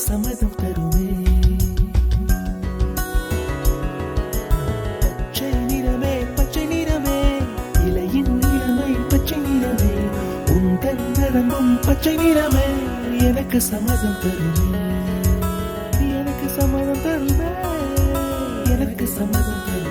சம்மதம் தருமே. பச்சை நிறமே பச்சை நிறமே, இலையின் நிறமை பச்சை நிறமே, உந்தன் நரம்பும் பச்சை நிறமே, எனக்கு சம்மதம் தருமே, எனக்கு சம்மதம் தருமே, எனக்கு சம்மதம் தருமே.